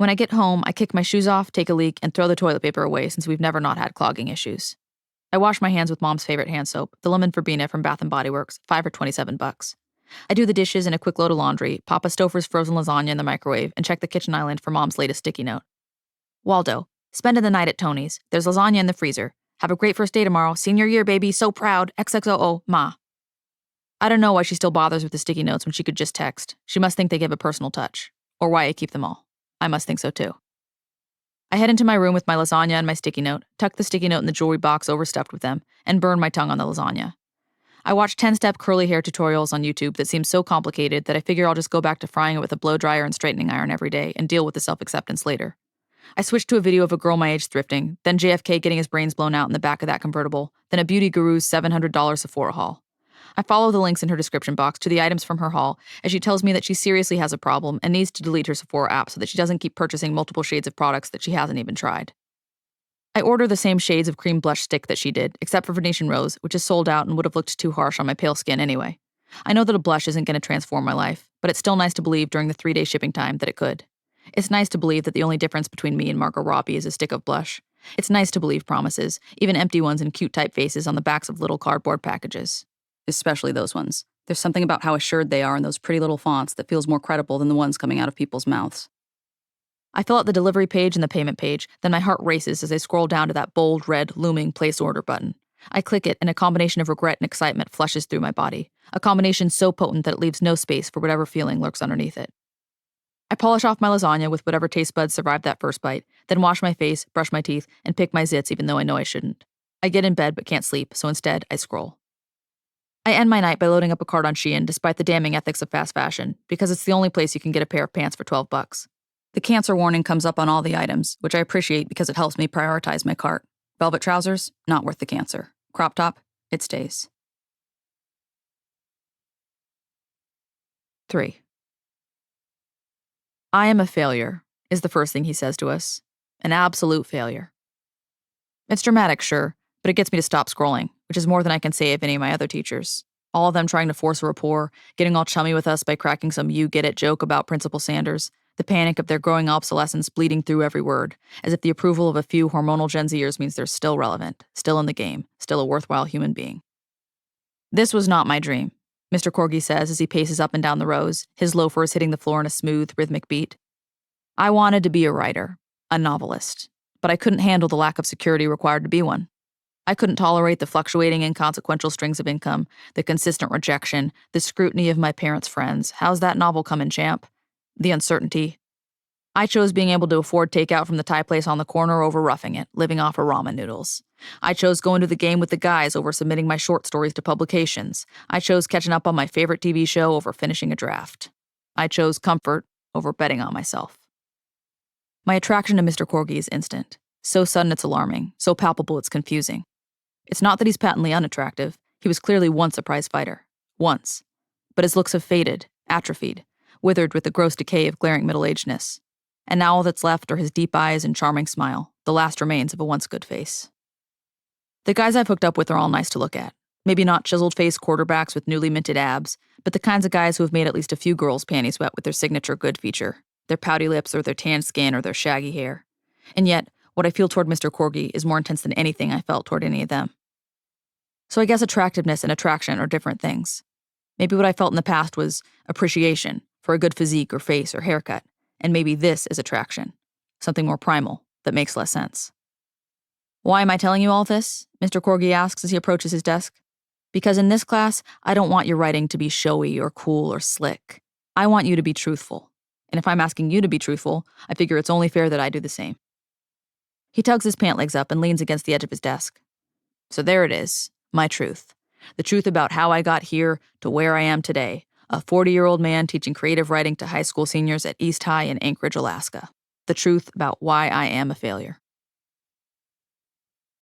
When I get home, I kick my shoes off, take a leak, and throw the toilet paper away since we've never not had clogging issues. I wash my hands with Mom's favorite hand soap, the lemon verbena from Bath & Body Works, $5 or $27. I do the dishes and a quick load of laundry, pop a Stouffer's frozen lasagna in the microwave, and check the kitchen island for Mom's latest sticky note. Waldo, spending the night at Tony's. There's lasagna in the freezer. Have a great first day tomorrow. Senior year, baby. So proud. XXOO, Ma. I don't know why she still bothers with the sticky notes when she could just text. She must think they give a personal touch. Or why I keep them all. I must think so too. I head into my room with my lasagna and my sticky note, tuck the sticky note in the jewelry box overstuffed with them, and burn my tongue on the lasagna. I watch 10-step curly hair tutorials on YouTube that seem so complicated that I figure I'll just go back to frying it with a blow dryer and straightening iron every day and deal with the self-acceptance later. I switch to a video of a girl my age thrifting, then JFK getting his brains blown out in the back of that convertible, then a beauty guru's $700 Sephora haul. I follow the links in her description box to the items from her haul as she tells me that she seriously has a problem and needs to delete her Sephora app so that she doesn't keep purchasing multiple shades of products that she hasn't even tried. I order the same shades of cream blush stick that she did, except for Venetian Rose, which is sold out and would have looked too harsh on my pale skin anyway. I know that a blush isn't going to transform my life, but it's still nice to believe during the 3-day shipping time that it could. It's nice to believe that the only difference between me and Margot Robbie is a stick of blush. It's nice to believe promises, even empty ones in cute typefaces on the backs of little cardboard packages. Especially those ones. There's something about how assured they are in those pretty little fonts that feels more credible than the ones coming out of people's mouths. I fill out the delivery page and the payment page, then my heart races as I scroll down to that bold, red, looming place order button. I click it, and a combination of regret and excitement flushes through my body. A combination so potent that it leaves no space for whatever feeling lurks underneath it. I polish off my lasagna with whatever taste buds survived that first bite, then wash my face, brush my teeth, and pick my zits even though I know I shouldn't. I get in bed but can't sleep, so instead, I scroll. I end my night by loading up a cart on Shein despite the damning ethics of fast fashion, because it's the only place you can get a pair of pants for $12. The cancer warning comes up on all the items, which I appreciate because it helps me prioritize my cart. Velvet trousers, not worth the cancer. Crop top, it stays. 3. I am a failure, is the first thing he says to us. An absolute failure. It's dramatic, sure, but it gets me to stop scrolling, which is more than I can say of any of my other teachers. All of them trying to force a rapport, getting all chummy with us by cracking some you-get-it joke about Principal Sanders, the panic of their growing obsolescence bleeding through every word, as if the approval of a few hormonal Gen Zers means they're still relevant, still in the game, still a worthwhile human being. This was not my dream, Mr. Korgy says as he paces up and down the rows, his loafers hitting the floor in a smooth, rhythmic beat. I wanted to be a writer, a novelist, but I couldn't handle the lack of security required to be one. I couldn't tolerate the fluctuating inconsequential strings of income, the consistent rejection, the scrutiny of my parents' friends. How's that novel coming, champ? The uncertainty. I chose being able to afford takeout from the Thai place on the corner over roughing it, living off of ramen noodles. I chose going to the game with the guys over submitting my short stories to publications. I chose catching up on my favorite TV show over finishing a draft. I chose comfort over betting on myself. My attraction to Mr. Korgy is instant. So sudden it's alarming, so palpable it's confusing. It's not that he's patently unattractive. He was clearly once a prize fighter. Once. But his looks have faded, atrophied, withered with the gross decay of glaring middle-agedness. And now all that's left are his deep eyes and charming smile, the last remains of a once good face. The guys I've hooked up with are all nice to look at. Maybe not chiseled-faced quarterbacks with newly minted abs, but the kinds of guys who have made at least a few girls' panties wet with their signature good feature, their pouty lips or their tanned skin or their shaggy hair. And yet, what I feel toward Mr. Korgy is more intense than anything I felt toward any of them. So I guess attractiveness and attraction are different things. Maybe what I felt in the past was appreciation for a good physique or face or haircut, and maybe this is attraction, something more primal that makes less sense. Why am I telling you all this? Mr. Korgy asks as he approaches his desk. Because in this class, I don't want your writing to be showy or cool or slick. I want you to be truthful. And if I'm asking you to be truthful, I figure it's only fair that I do the same. He tugs his pant legs up and leans against the edge of his desk. So there it is, my truth. The truth about how I got here to where I am today, a 40-year-old man teaching creative writing to high school seniors at East High in Anchorage, Alaska. The truth about why I am a failure.